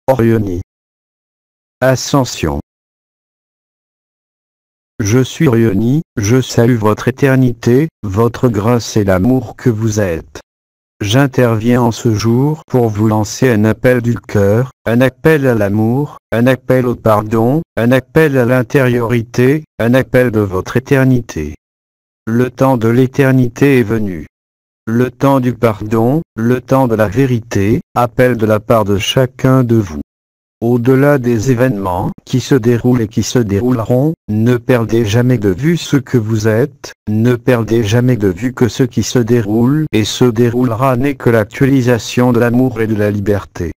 Orioni. Ascension. Je suis Orioni, je salue votre éternité, votre grâce et l'amour que vous êtes. J'interviens en ce jour pour vous lancer un appel du cœur, un appel à l'amour, un appel au pardon, un appel à l'intériorité, un appel de votre éternité. Le temps de l'éternité est venu. Le temps du pardon, le temps de la vérité, appelle de la part de chacun de vous. Au-delà des événements qui se déroulent et qui se dérouleront, ne perdez jamais de vue ce que vous êtes, ne perdez jamais de vue que ce qui se déroule et se déroulera n'est que l'actualisation de l'amour et de la liberté.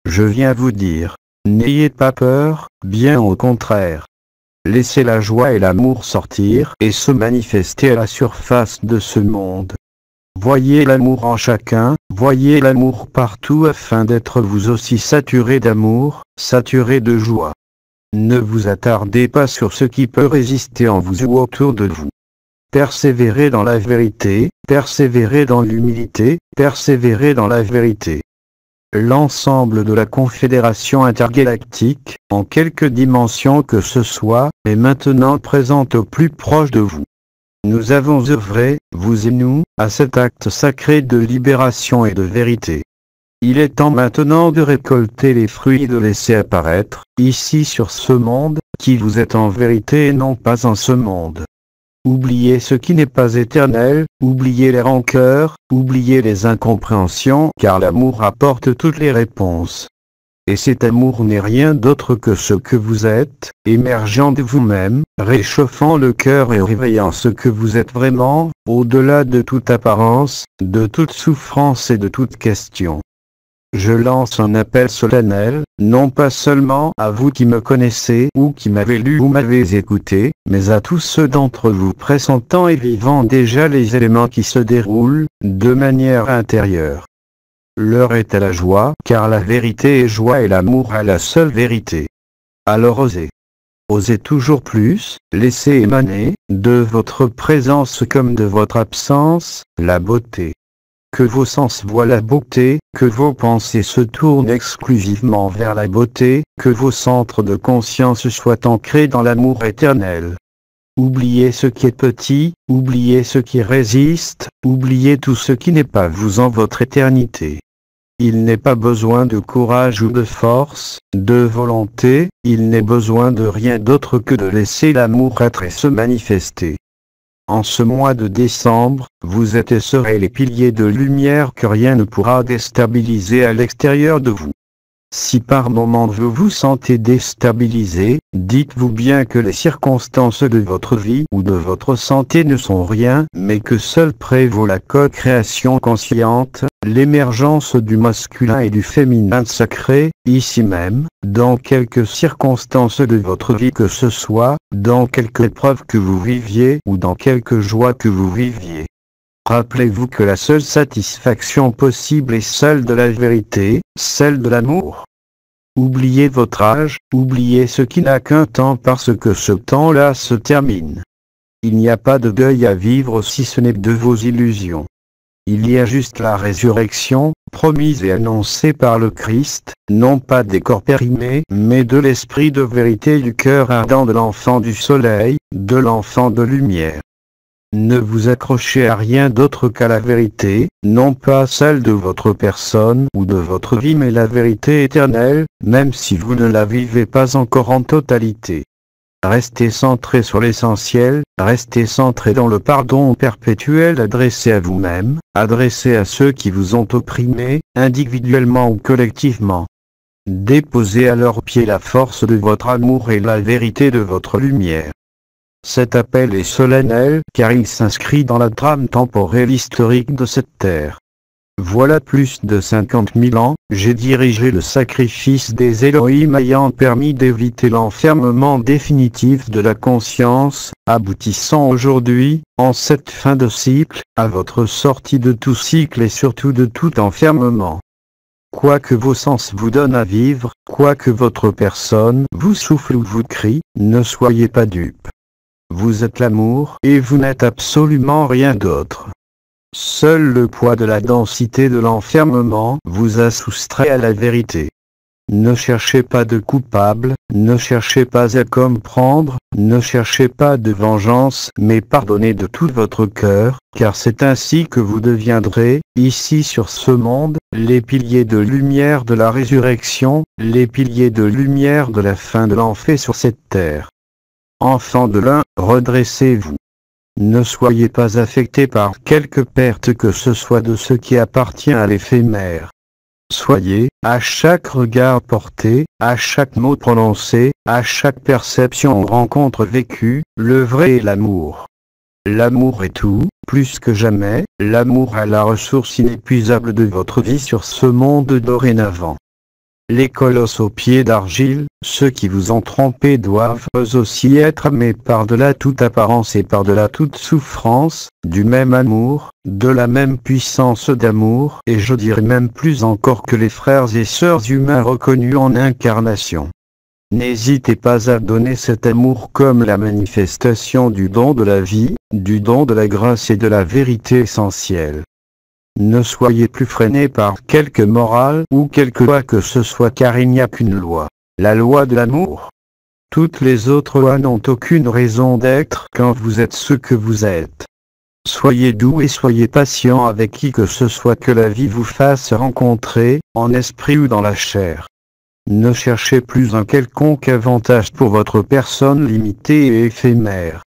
Je viens vous dire, n'ayez pas peur, bien au contraire. Laissez la joie et l'amour sortir et se manifester à la surface de ce monde. Voyez l'amour en chacun, voyez l'amour partout afin d'être vous aussi saturé d'amour, saturé de joie. Ne vous attardez pas sur ce qui peut résister en vous ou autour de vous. Persévérez dans la vérité, persévérez dans l'humilité, persévérez dans la vérité. L'ensemble de la Confédération intergalactique, en quelque dimension que ce soit, est maintenant présente au plus proche de vous. Nous avons œuvré, vous et nous, à cet acte sacré de libération et de vérité. Il est temps maintenant de récolter les fruits et de laisser apparaître, ici sur ce monde, qui vous êtes en vérité et non pas en ce monde. Oubliez ce qui n'est pas éternel, oubliez les rancœurs, oubliez les incompréhensions, car l'amour apporte toutes les réponses. Et cet amour n'est rien d'autre que ce que vous êtes, émergeant de vous-même, réchauffant le cœur et réveillant ce que vous êtes vraiment, au-delà de toute apparence, de toute souffrance et de toute question. Je lance un appel solennel, non pas seulement à vous qui me connaissez ou qui m'avez lu ou m'avez écouté, mais à tous ceux d'entre vous pressentant et vivant déjà les éléments qui se déroulent, de manière intérieure. L'heure est à la joie, car la vérité est joie et l'amour est la seule vérité. Alors osez. Osez toujours plus, laissez émaner, de votre présence comme de votre absence, la beauté. Que vos sens voient la beauté, que vos pensées se tournent exclusivement vers la beauté, que vos centres de conscience soient ancrés dans l'amour éternel. Oubliez ce qui est petit, oubliez ce qui résiste, oubliez tout ce qui n'est pas vous en votre éternité. Il n'est pas besoin de courage ou de force, de volonté, il n'est besoin de rien d'autre que de laisser l'amour être et se manifester. En ce mois de décembre, vous êtes et serez les piliers de lumière que rien ne pourra déstabiliser à l'extérieur de vous. Si par moments vous vous sentez déstabilisé, dites-vous bien que les circonstances de votre vie ou de votre santé ne sont rien, mais que seule prévaut la co-création consciente, l'émergence du masculin et du féminin sacré, ici même, dans quelques circonstances de votre vie que ce soit, dans quelque épreuve que vous viviez ou dans quelque joie que vous viviez. Rappelez-vous que la seule satisfaction possible est celle de la vérité, celle de l'amour. Oubliez votre âge, oubliez ce qui n'a qu'un temps parce que ce temps-là se termine. Il n'y a pas de deuil à vivre si ce n'est de vos illusions. Il y a juste la résurrection, promise et annoncée par le Christ, non pas des corps périmés, mais de l'esprit de vérité du cœur ardent de l'enfant du soleil, de l'enfant de lumière. Ne vous accrochez à rien d'autre qu'à la vérité, non pas celle de votre personne ou de votre vie mais la vérité éternelle, même si vous ne la vivez pas encore en totalité. Restez centré sur l'essentiel, restez centré dans le pardon perpétuel adressé à vous-même, adressé à ceux qui vous ont opprimé, individuellement ou collectivement. Déposez à leurs pieds la force de votre amour et la vérité de votre lumière. Cet appel est solennel, car il s'inscrit dans la trame temporelle historique de cette terre. Voilà plus de 50 000 ans, j'ai dirigé le sacrifice des Elohim ayant permis d'éviter l'enfermement définitif de la conscience, aboutissant aujourd'hui, en cette fin de cycle, à votre sortie de tout cycle et surtout de tout enfermement. Quoi que vos sens vous donnent à vivre, quoi que votre personne vous souffle ou vous crie, ne soyez pas dupes. Vous êtes l'amour et vous n'êtes absolument rien d'autre. Seul le poids de la densité de l'enfermement vous a soustrait à la vérité. Ne cherchez pas de coupable, ne cherchez pas à comprendre, ne cherchez pas de vengeance, mais pardonnez de tout votre cœur, car c'est ainsi que vous deviendrez, ici sur ce monde, les piliers de lumière de la résurrection, les piliers de lumière de la fin de l'enfer sur cette terre. Enfants de l'un, redressez-vous. Ne soyez pas affectés par quelque perte que ce soit de ce qui appartient à l'éphémère. Soyez, à chaque regard porté, à chaque mot prononcé, à chaque perception ou rencontre vécue, le vrai est l'amour. L'amour est tout, plus que jamais, l'amour est la ressource inépuisable de votre vie sur ce monde dorénavant. Les colosses aux pieds d'argile, ceux qui vous ont trompé doivent eux aussi être aimés par-delà toute apparence et par-delà toute souffrance, du même amour, de la même puissance d'amour, et je dirais même plus encore que les frères et sœurs humains reconnus en incarnation. N'hésitez pas à donner cet amour comme la manifestation du don de la vie, du don de la grâce et de la vérité essentielle. Ne soyez plus freinés par quelque morale ou quelque loi que ce soit, car il n'y a qu'une loi, la loi de l'amour. Toutes les autres lois n'ont aucune raison d'être quand vous êtes ce que vous êtes. Soyez doux et soyez patient avec qui que ce soit que la vie vous fasse rencontrer, en esprit ou dans la chair. Ne cherchez plus un quelconque avantage pour votre personne limitée et éphémère.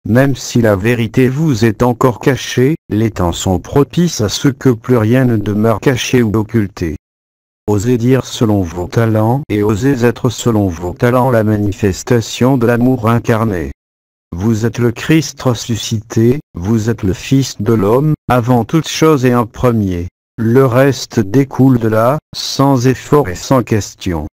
Même si la vérité vous est encore cachée, les temps sont propices à ce que plus rien ne demeure caché ou occulté. Osez dire selon vos talents et osez être selon vos talents la manifestation de l'amour incarné. Vous êtes le Christ ressuscité, vous êtes le Fils de l'homme, avant toute chose et en premier. Le reste découle de là, sans effort et sans question.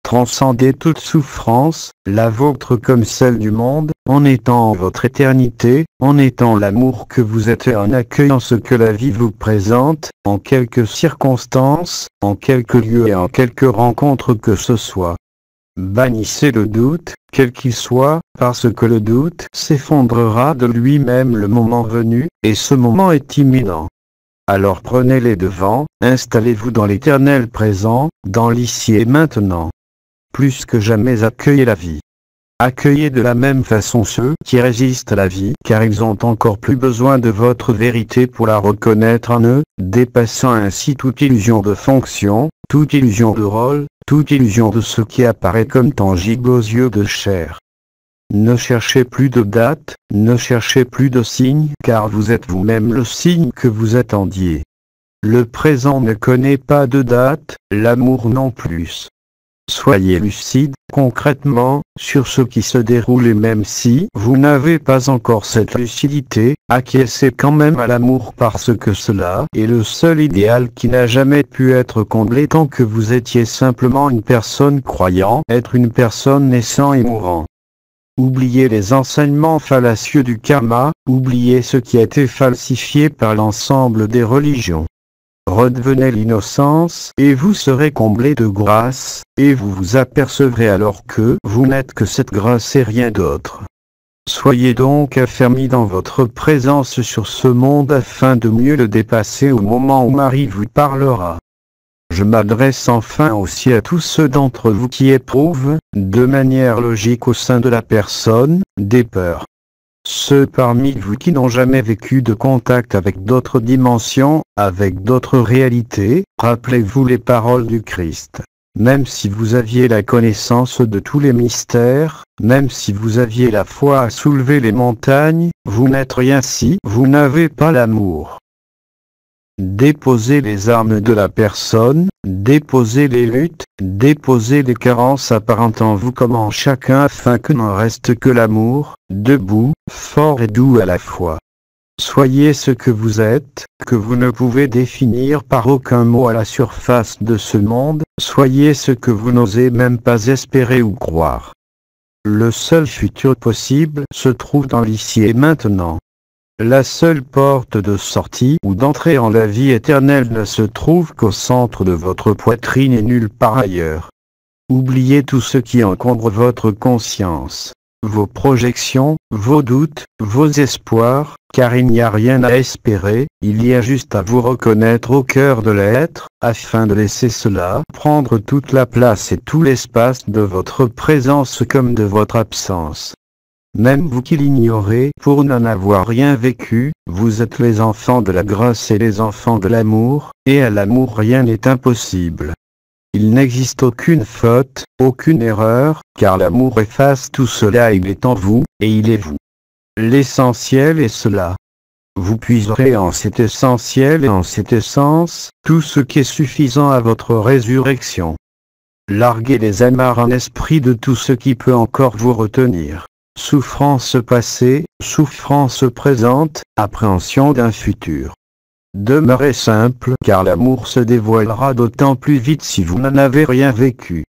Transcendez toute souffrance, la vôtre comme celle du monde, en étant votre éternité, en étant l'amour que vous êtes et en accueillant ce que la vie vous présente, en quelques circonstances, en quelques lieux et en quelques rencontres que ce soit. Bannissez le doute, quel qu'il soit, parce que le doute s'effondrera de lui-même le moment venu, et ce moment est imminent. Alors prenez les devants, installez-vous dans l'éternel présent, dans l'ici et maintenant. Plus que jamais accueillez la vie. Accueillez de la même façon ceux qui résistent à la vie, car ils ont encore plus besoin de votre vérité pour la reconnaître en eux, dépassant ainsi toute illusion de fonction, toute illusion de rôle, toute illusion de ce qui apparaît comme tangible aux yeux de chair. Ne cherchez plus de date, ne cherchez plus de signe, car vous êtes vous-même le signe que vous attendiez. Le présent ne connaît pas de date, l'amour non plus. Soyez lucide, concrètement, sur ce qui se déroule, et même si vous n'avez pas encore cette lucidité, acquiescez quand même à l'amour parce que cela est le seul idéal qui n'a jamais pu être comblé tant que vous étiez simplement une personne croyant être une personne naissant et mourant. Oubliez les enseignements fallacieux du karma, oubliez ce qui a été falsifié par l'ensemble des religions. Redevenez l'innocence, et vous serez comblé de grâce, et vous vous apercevrez alors que vous n'êtes que cette grâce et rien d'autre. Soyez donc affermis dans votre présence sur ce monde afin de mieux le dépasser au moment où Marie vous parlera. Je m'adresse enfin aussi à tous ceux d'entre vous qui éprouvent, de manière logique au sein de la personne, des peurs. Ceux parmi vous qui n'ont jamais vécu de contact avec d'autres dimensions, avec d'autres réalités, rappelez-vous les paroles du Christ. Même si vous aviez la connaissance de tous les mystères, même si vous aviez la foi à soulever les montagnes, vous n'êtes rien si vous n'avez pas l'amour. Déposez les armes de la personne, déposez les luttes, déposez les carences apparentes en vous comme en chacun afin que n'en reste que l'amour, debout, fort et doux à la fois. Soyez ce que vous êtes, que vous ne pouvez définir par aucun mot à la surface de ce monde, soyez ce que vous n'osez même pas espérer ou croire. Le seul futur possible se trouve dans l'ici et maintenant. La seule porte de sortie ou d'entrée en la vie éternelle ne se trouve qu'au centre de votre poitrine et nulle part ailleurs. Oubliez tout ce qui encombre votre conscience. vos projections, vos doutes, vos espoirs, car il n'y a rien à espérer, il y a juste à vous reconnaître au cœur de l'être, afin de laisser cela prendre toute la place et tout l'espace de votre présence comme de votre absence. Même vous qui l'ignorez, pour n'en avoir rien vécu, vous êtes les enfants de la grâce et les enfants de l'amour, et à l'amour rien n'est impossible. Il n'existe aucune faute, aucune erreur, car l'amour efface tout cela, il est en vous, et il est vous. L'essentiel est cela. Vous puiserez en cet essentiel et en cette essence, tout ce qui est suffisant à votre résurrection. Larguez les amarres en esprit de tout ce qui peut encore vous retenir. Souffrance passée, souffrance présente, appréhension d'un futur. Demeurez simple, car l'amour se dévoilera d'autant plus vite si vous n'en avez rien vécu.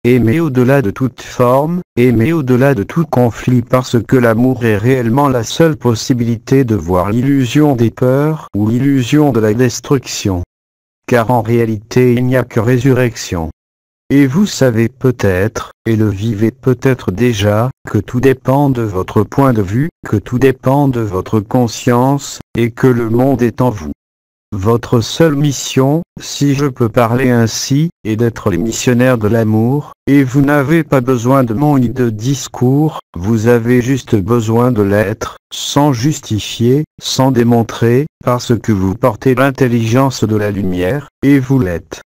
Aimez au-delà de toute forme, aimez au-delà de tout conflit, parce que l'amour est réellement la seule possibilité de voir l'illusion des peurs ou l'illusion de la destruction. Car en réalité il n'y a que résurrection. Et vous savez peut-être, et le vivez peut-être déjà, que tout dépend de votre point de vue, que tout dépend de votre conscience, et que le monde est en vous. Votre seule mission, si je peux parler ainsi, est d'être les missionnaires de l'amour, et vous n'avez pas besoin de mots ni de discours, vous avez juste besoin de l'être, sans justifier, sans démontrer, parce que vous portez l'intelligence de la lumière, et vous l'êtes.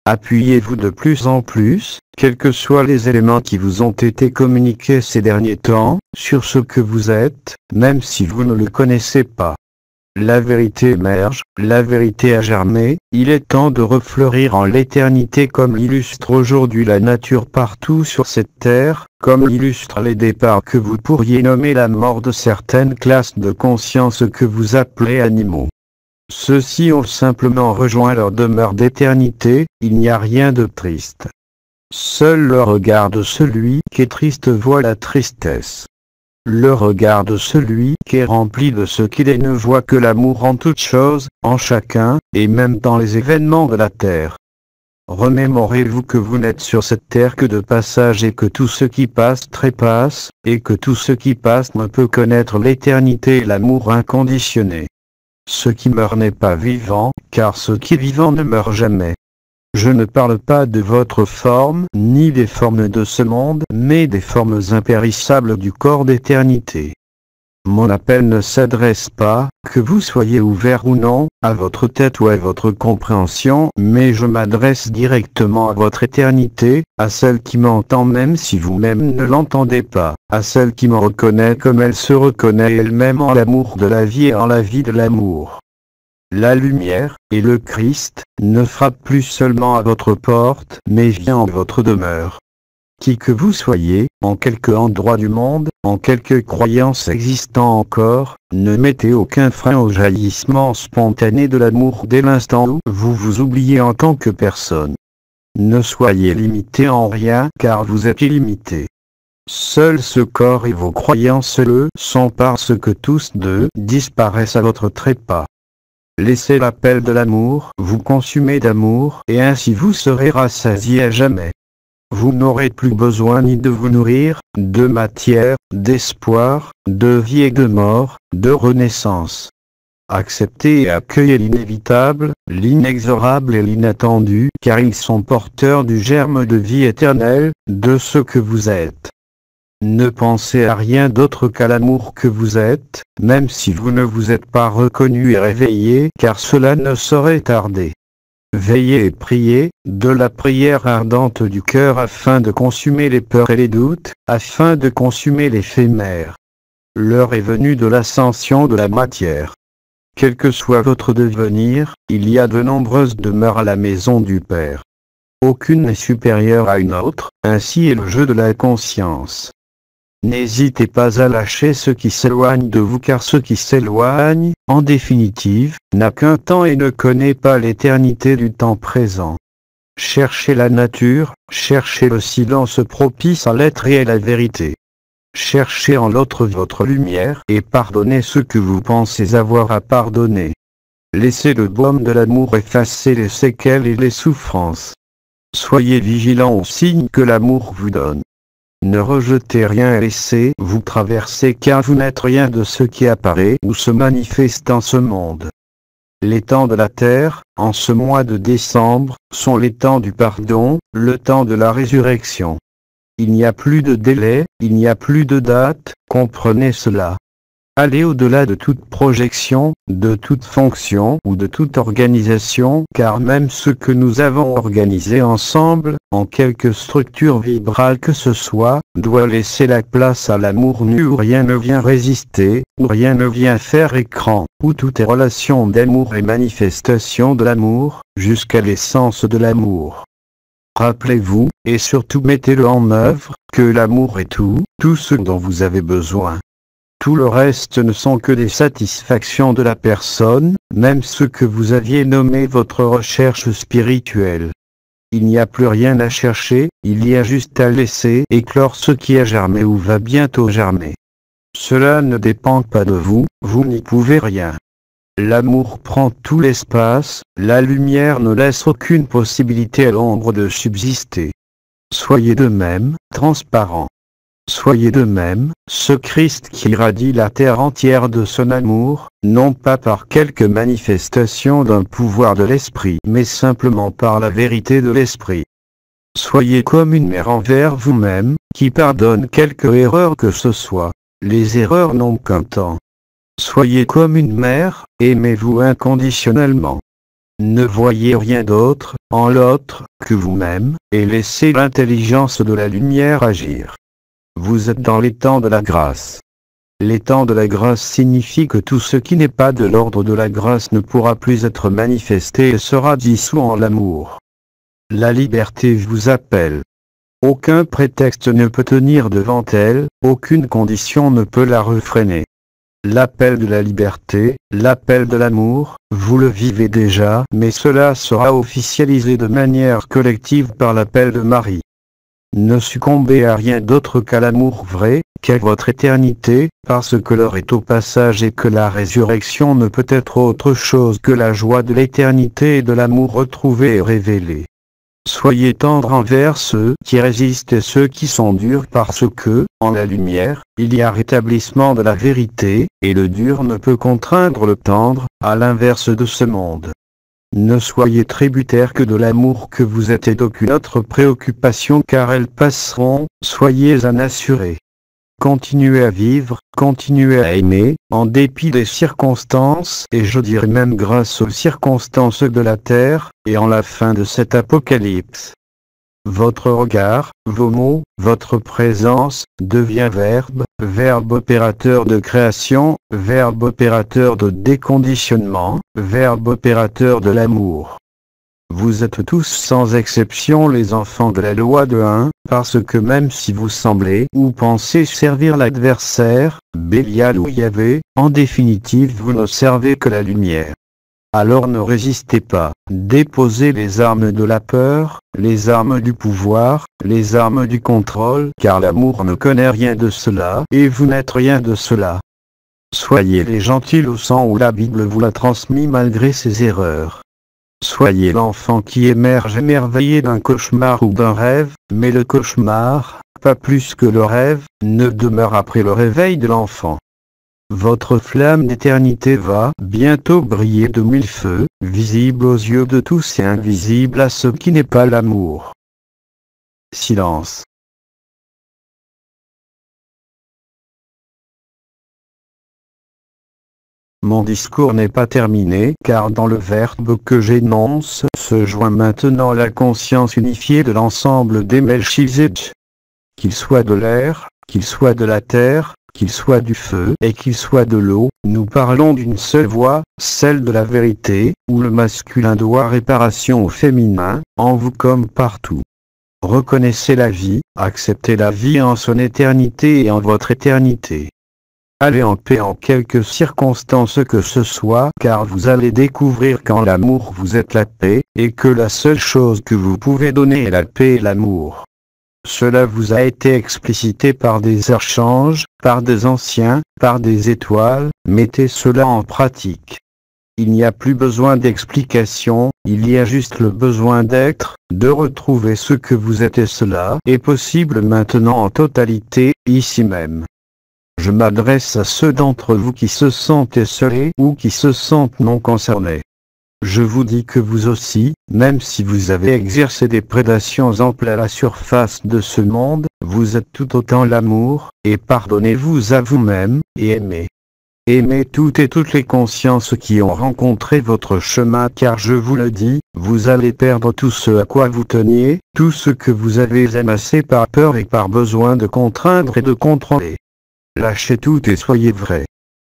Appuyez-vous de plus en plus, quels que soient les éléments qui vous ont été communiqués ces derniers temps, sur ce que vous êtes, même si vous ne le connaissez pas. La vérité émerge, la vérité a germé, il est temps de refleurir en l'éternité comme l'illustre aujourd'hui la nature partout sur cette terre, comme l'illustrent les départs que vous pourriez nommer la mort de certaines classes de conscience que vous appelez animaux. Ceux-ci ont simplement rejoint leur demeure d'éternité, il n'y a rien de triste. Seul le regard de celui qui est triste voit la tristesse. Le regard de celui qui est rempli de ce qu'il est ne voit que l'amour en toute chose, en chacun, et même dans les événements de la terre. Remémorez-vous que vous n'êtes sur cette terre que de passage et que tout ce qui passe trépasse, et que tout ce qui passe ne peut connaître l'éternité et l'amour inconditionné. Ce qui meurt n'est pas vivant, car ce qui est vivant ne meurt jamais. Je ne parle pas de votre forme, ni des formes de ce monde, mais des formes impérissables du corps d'éternité. Mon appel ne s'adresse pas, que vous soyez ouvert ou non, à votre tête ou à votre compréhension, mais je m'adresse directement à votre éternité, à celle qui m'entend même si vous-même ne l'entendez pas, à celle qui me reconnaît comme elle se reconnaît elle-même en l'amour de la vie et en la vie de l'amour. La lumière, et le Christ, ne frappe plus seulement à votre porte, mais vient en votre demeure. Qui que vous soyez, en quelque endroit du monde, en quelque croyance existant encore, ne mettez aucun frein au jaillissement spontané de l'amour dès l'instant où vous vous oubliez en tant que personne. Ne soyez limité en rien, car vous êtes illimité. Seul ce corps et vos croyances le sont parce que tous deux disparaissent à votre trépas. Laissez l'appel de l'amour vous consumer d'amour, et ainsi vous serez rassasié à jamais. Vous n'aurez plus besoin ni de vous nourrir, de matière, d'espoir, de vie et de mort, de renaissance. Acceptez et accueillez l'inévitable, l'inexorable et l'inattendu, car ils sont porteurs du germe de vie éternelle, de ce que vous êtes. Ne pensez à rien d'autre qu'à l'amour que vous êtes, même si vous ne vous êtes pas reconnu et réveillé, car cela ne saurait tarder. Veillez et priez, de la prière ardente du cœur afin de consumer les peurs et les doutes, afin de consumer l'éphémère. L'heure est venue de l'ascension de la matière. Quel que soit votre devenir, il y a de nombreuses demeures à la maison du Père. Aucune n'est supérieure à une autre, ainsi est le jeu de la conscience. N'hésitez pas à lâcher ceux qui s'éloignent de vous, car ceux qui s'éloignent, en définitive, n'a qu'un temps et ne connaît pas l'éternité du temps présent. Cherchez la nature, cherchez le silence propice à l'être et à la vérité. Cherchez en l'autre votre lumière et pardonnez ce que vous pensez avoir à pardonner. Laissez le baume de l'amour effacer les séquelles et les souffrances. Soyez vigilants aux signes que l'amour vous donne. Ne rejetez rien et laissez-vous traverser car vous n'êtes rien de ce qui apparaît ou se manifeste en ce monde. Les temps de la terre, en ce mois de décembre, sont les temps du pardon, le temps de la résurrection. Il n'y a plus de délai, il n'y a plus de date, comprenez cela. Allez au-delà de toute projection, de toute fonction ou de toute organisation, car même ce que nous avons organisé ensemble, en quelque structure vibrale que ce soit, doit laisser la place à l'amour nu où rien ne vient résister, où rien ne vient faire écran, où tout est relation d'amour et manifestation de l'amour, jusqu'à l'essence de l'amour. Rappelez-vous, et surtout mettez-le en œuvre, que l'amour est tout ce dont vous avez besoin. Tout le reste ne sont que des satisfactions de la personne, même ce que vous aviez nommé votre recherche spirituelle. Il n'y a plus rien à chercher, il y a juste à laisser éclore ce qui a germé ou va bientôt germer. Cela ne dépend pas de vous, vous n'y pouvez rien. L'amour prend tout l'espace, la lumière ne laisse aucune possibilité à l'ombre de subsister. Soyez de même, transparent. Soyez de même, ce Christ qui irradie la terre entière de son amour, non pas par quelque manifestation d'un pouvoir de l'esprit, mais simplement par la vérité de l'esprit. Soyez comme une mère envers vous-même, qui pardonne quelque erreur que ce soit. Les erreurs n'ont qu'un temps. Soyez comme une mère, aimez-vous inconditionnellement. Ne voyez rien d'autre, en l'autre, que vous-même, et laissez l'intelligence de la lumière agir. Vous êtes dans les temps de la grâce. Les temps de la grâce signifient que tout ce qui n'est pas de l'ordre de la grâce ne pourra plus être manifesté et sera dissous en l'amour. La liberté vous appelle. Aucun prétexte ne peut tenir devant elle, aucune condition ne peut la refréner. L'appel de la liberté, l'appel de l'amour, vous le vivez déjà, mais cela sera officialisé de manière collective par l'appel de Marie. Ne succombez à rien d'autre qu'à l'amour vrai, qu'à votre éternité, parce que l'heure est au passage et que la résurrection ne peut être autre chose que la joie de l'éternité et de l'amour retrouvé et révélé. Soyez tendres envers ceux qui résistent et ceux qui sont durs parce que, en la lumière, il y a rétablissement de la vérité, et le dur ne peut contraindre le tendre, à l'inverse de ce monde. Ne soyez tributaires que de l'amour que vous êtes et d'aucune autre préoccupation car elles passeront, soyez en assurés. Continuez à vivre, continuez à aimer, en dépit des circonstances et je dirais même grâce aux circonstances de la terre, et en la fin de cet apocalypse. Votre regard, vos mots, votre présence, devient verbe, verbe opérateur de création, verbe opérateur de déconditionnement, verbe opérateur de l'amour. Vous êtes tous sans exception les enfants de la loi de 1, parce que même si vous semblez ou pensez servir l'adversaire, Bélial ou Yahvé, en définitive vous ne servez que la lumière. Alors ne résistez pas, déposez les armes de la peur, les armes du pouvoir, les armes du contrôle, car l'amour ne connaît rien de cela, et vous n'êtes rien de cela. Soyez les gentils au sang où la Bible vous l'a transmis malgré ses erreurs. Soyez l'enfant qui émerge émerveillé d'un cauchemar ou d'un rêve, mais le cauchemar, pas plus que le rêve, ne demeure après le réveil de l'enfant. Votre flamme d'éternité va bientôt briller de mille feux, visible aux yeux de tous et invisible à ce qui n'est pas l'amour. Silence. Mon discours n'est pas terminé car dans le verbe que j'énonce se joint maintenant la conscience unifiée de l'ensemble des Melchizedek. Qu'il soit de l'air, qu'il soit de la terre, qu'il soit du feu et qu'il soit de l'eau, nous parlons d'une seule voix, celle de la vérité, où le masculin doit réparation au féminin, en vous comme partout. Reconnaissez la vie, acceptez la vie en son éternité et en votre éternité. Allez en paix en quelque circonstance que ce soit, car vous allez découvrir qu'en l'amour vous êtes la paix, et que la seule chose que vous pouvez donner est la paix et l'amour. Cela vous a été explicité par des archanges, par des anciens, par des étoiles, mettez cela en pratique. Il n'y a plus besoin d'explication, il y a juste le besoin d'être, de retrouver ce que vous êtes et cela est possible maintenant en totalité, ici même. Je m'adresse à ceux d'entre vous qui se sentent esselés ou qui se sentent non concernés. Je vous dis que vous aussi, même si vous avez exercé des prédations amples à la surface de ce monde, vous êtes tout autant l'amour, et pardonnez-vous à vous-même, et aimez. Aimez toutes et toutes les consciences qui ont rencontré votre chemin car je vous le dis, vous allez perdre tout ce à quoi vous teniez, tout ce que vous avez amassé par peur et par besoin de contraindre et de contrôler. Lâchez tout et soyez vrai.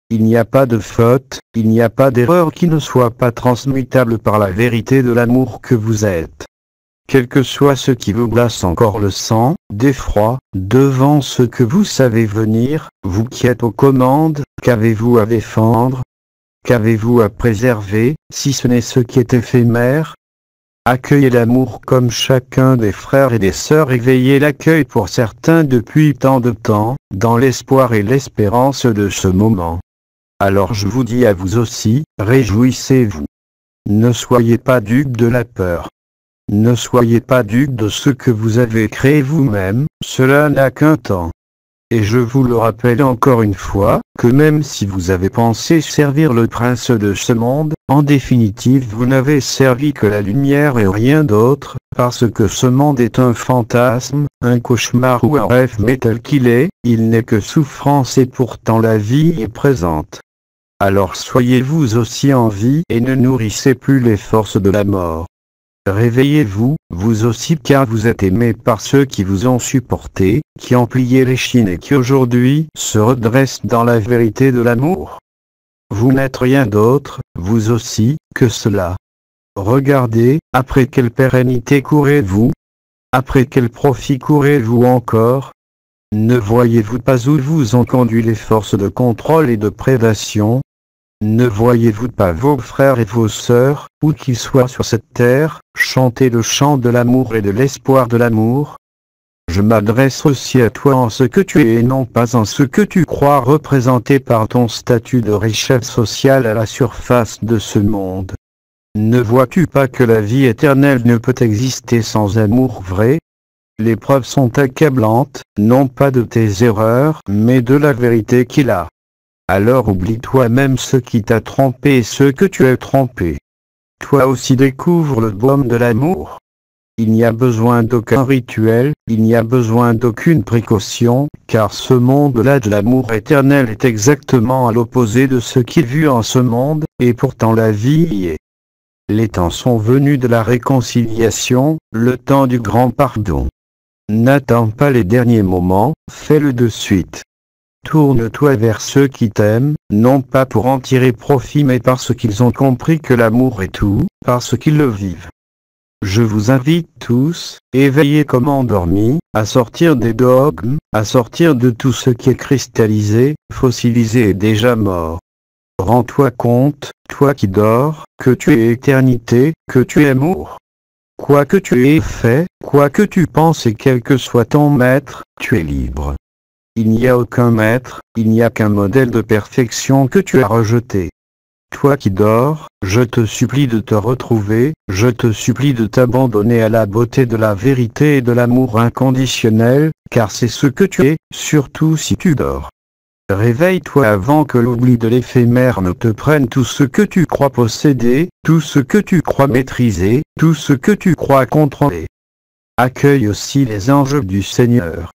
Il n'y a pas de faute, il n'y a pas d'erreur qui ne soit pas transmutable par la vérité de l'amour que vous êtes. Quel que soit ce qui vous glace encore le sang, d'effroi, devant ce que vous savez venir, vous qui êtes aux commandes, qu'avez-vous à défendre? Qu'avez-vous à préserver, si ce n'est ce qui est éphémère? Accueillez l'amour comme chacun des frères et des sœurs et veillez l'accueil pour certains depuis tant de temps, dans l'espoir et l'espérance de ce moment. Alors je vous dis à vous aussi, réjouissez-vous. Ne soyez pas dupe de la peur. Ne soyez pas dupe de ce que vous avez créé vous-même, cela n'a qu'un temps. Et je vous le rappelle encore une fois, que même si vous avez pensé servir le prince de ce monde, en définitive vous n'avez servi que la lumière et rien d'autre, parce que ce monde est un fantasme, un cauchemar ou un rêve, mais tel qu'il est, il n'est que souffrance et pourtant la vie est présente. Alors soyez-vous aussi en vie et ne nourrissez plus les forces de la mort. Réveillez-vous, vous aussi car vous êtes aimés par ceux qui vous ont supporté, qui ont plié l'échine et qui aujourd'hui se redressent dans la vérité de l'amour. Vous n'êtes rien d'autre, vous aussi, que cela. Regardez, après quelle pérennité courez-vous? Après quel profit courez-vous encore? Ne voyez-vous pas où vous ont conduit les forces de contrôle et de prédation? Ne voyez-vous pas vos frères et vos sœurs, où qu'ils soient sur cette terre, chanter le chant de l'amour et de l'espoir de l'amour? Je m'adresse aussi à toi en ce que tu es et non pas en ce que tu crois représenté par ton statut de richesse sociale à la surface de ce monde. Ne vois-tu pas que la vie éternelle ne peut exister sans amour vrai? Les preuves sont accablantes, non pas de tes erreurs, mais de la vérité qu'il a. Alors oublie toi-même ce qui t'a trompé et ce que tu as trompé. Toi aussi découvre le baume de l'amour. Il n'y a besoin d'aucun rituel, il n'y a besoin d'aucune précaution, car ce monde-là de l'amour éternel est exactement à l'opposé de ce qui est vu en ce monde, et pourtant la vie y est. Les temps sont venus de la réconciliation, le temps du grand pardon. N'attends pas les derniers moments, fais-le de suite. Tourne-toi vers ceux qui t'aiment, non pas pour en tirer profit mais parce qu'ils ont compris que l'amour est tout, parce qu'ils le vivent. Je vous invite tous, éveillés comme endormis, à sortir des dogmes, à sortir de tout ce qui est cristallisé, fossilisé et déjà mort. Rends-toi compte, toi qui dors, que tu es éternité, que tu es amour. Quoi que tu aies fait, quoi que tu penses et quel que soit ton maître, tu es libre. Il n'y a aucun maître, il n'y a qu'un modèle de perfection que tu as rejeté. Toi qui dors, je te supplie de te retrouver, je te supplie de t'abandonner à la beauté de la vérité et de l'amour inconditionnel, car c'est ce que tu es, surtout si tu dors. Réveille-toi avant que l'oubli de l'éphémère ne te prenne tout ce que tu crois posséder, tout ce que tu crois maîtriser, tout ce que tu crois contrôler. Accueille aussi les anges du Seigneur.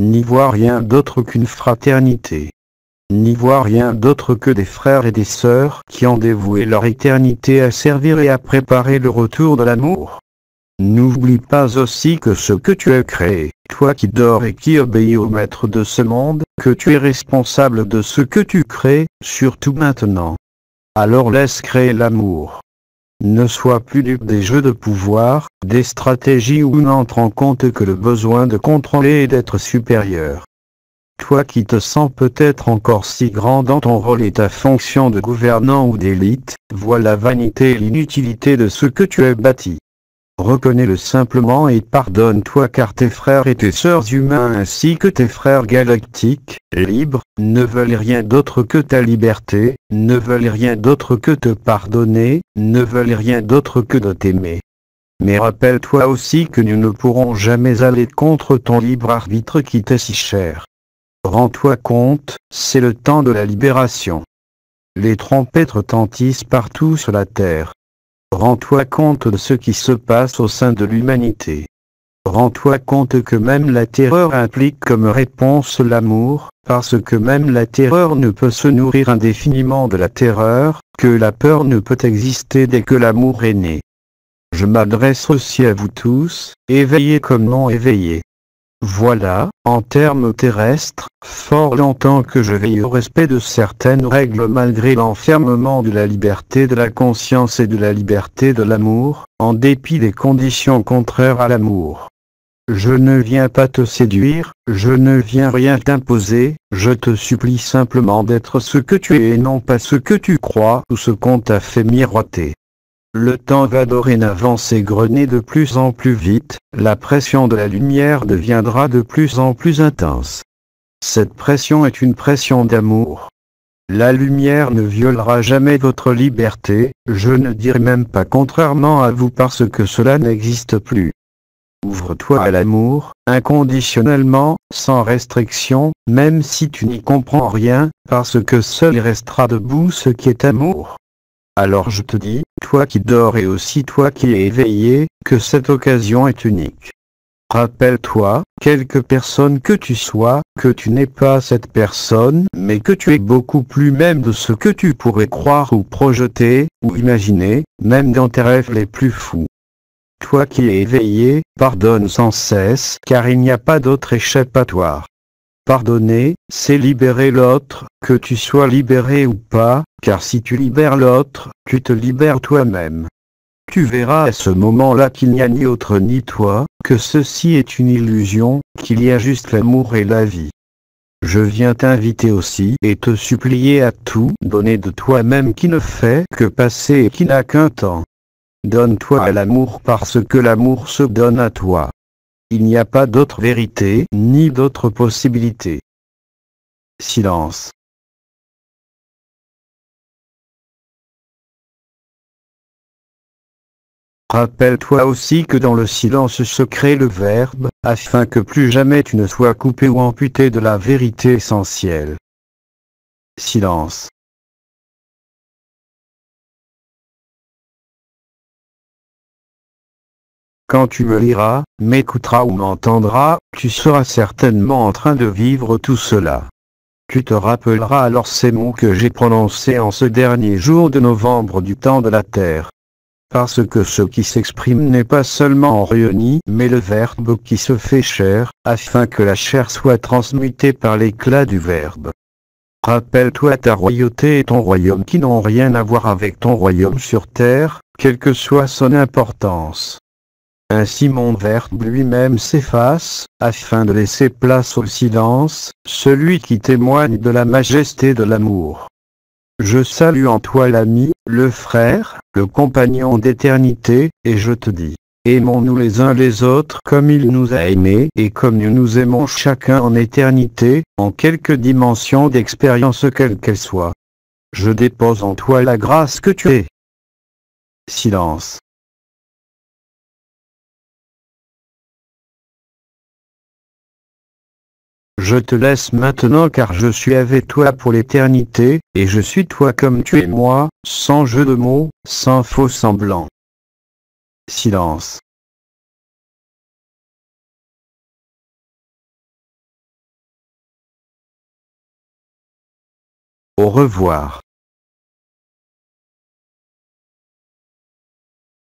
N'y vois rien d'autre qu'une fraternité. N'y vois rien d'autre que des frères et des sœurs qui ont dévoué leur éternité à servir et à préparer le retour de l'amour. N'oublie pas aussi que ce que tu as créé, toi qui dors et qui obéis au maître de ce monde, que tu es responsable de ce que tu crées, surtout maintenant. Alors laisse créer l'amour. Ne sois plus dupe des jeux de pouvoir, des stratégies où n'entre en compte que le besoin de contrôler et d'être supérieur. Toi qui te sens peut-être encore si grand dans ton rôle et ta fonction de gouvernant ou d'élite, vois la vanité et l'inutilité de ce que tu as bâti. Reconnais-le simplement et pardonne-toi car tes frères et tes sœurs humains ainsi que tes frères galactiques, libres, ne veulent rien d'autre que ta liberté, ne veulent rien d'autre que te pardonner, ne veulent rien d'autre que de t'aimer. Mais rappelle-toi aussi que nous ne pourrons jamais aller contre ton libre arbitre qui t'est si cher. Rends-toi compte, c'est le temps de la libération. Les trompettes retentissent partout sur la terre. Rends-toi compte de ce qui se passe au sein de l'humanité. Rends-toi compte que même la terreur implique comme réponse l'amour, parce que même la terreur ne peut se nourrir indéfiniment de la terreur, que la peur ne peut exister dès que l'amour est né. Je m'adresse aussi à vous tous, éveillés comme non éveillés. Voilà, en termes terrestres, fort longtemps que je veille au respect de certaines règles malgré l'enfermement de la liberté de la conscience et de la liberté de l'amour, en dépit des conditions contraires à l'amour. Je ne viens pas te séduire, je ne viens rien t'imposer, je te supplie simplement d'être ce que tu es et non pas ce que tu crois ou ce qu'on t'a fait miroiter. Le temps va dorénavant s'égrener de plus en plus vite, la pression de la lumière deviendra de plus en plus intense. Cette pression est une pression d'amour. La lumière ne violera jamais votre liberté, je ne dirai même pas contrairement à vous parce que cela n'existe plus. Ouvre-toi à l'amour, inconditionnellement, sans restriction, même si tu n'y comprends rien, parce que seul restera debout ce qui est amour. Alors je te dis, toi qui dors et aussi toi qui es éveillé, que cette occasion est unique. Rappelle-toi, quelque personne que tu sois, que tu n'es pas cette personne, mais que tu es beaucoup plus même de ce que tu pourrais croire ou projeter, ou imaginer, même dans tes rêves les plus fous. Toi qui es éveillé, pardonne sans cesse, car il n'y a pas d'autre échappatoire. Pardonner, c'est libérer l'autre, que tu sois libéré ou pas, car si tu libères l'autre, tu te libères toi-même. Tu verras à ce moment-là qu'il n'y a ni autre ni toi, que ceci est une illusion, qu'il y a juste l'amour et la vie. Je viens t'inviter aussi et te supplier à tout donner de toi-même qui ne fait que passer et qui n'a qu'un temps. Donne-toi à l'amour parce que l'amour se donne à toi. Il n'y a pas d'autre vérité, ni d'autre possibilité. Silence. Rappelle-toi aussi que dans le silence se crée le verbe, afin que plus jamais tu ne sois coupé ou amputé de la vérité essentielle. Silence. Quand tu me liras, m'écouteras ou m'entendras, tu seras certainement en train de vivre tout cela. Tu te rappelleras alors ces mots que j'ai prononcés en ce dernier jour de novembre du temps de la terre. Parce que ce qui s'exprime n'est pas seulement en rayonnement, mais le verbe qui se fait chair, afin que la chair soit transmutée par l'éclat du verbe. Rappelle-toi ta royauté et ton royaume qui n'ont rien à voir avec ton royaume sur terre, quelle que soit son importance. Ainsi mon verbe lui-même s'efface, afin de laisser place au silence, celui qui témoigne de la majesté de l'amour. Je salue en toi l'ami, le frère, le compagnon d'éternité, et je te dis, aimons-nous les uns les autres comme il nous a aimés et comme nous nous aimons chacun en éternité, en quelque dimension d'expérience quelle qu'elle soit. Je dépose en toi la grâce que tu es. Silence. Je te laisse maintenant car je suis avec toi pour l'éternité, et je suis toi comme tu es moi, sans jeu de mots, sans faux semblant. Silence. Au revoir.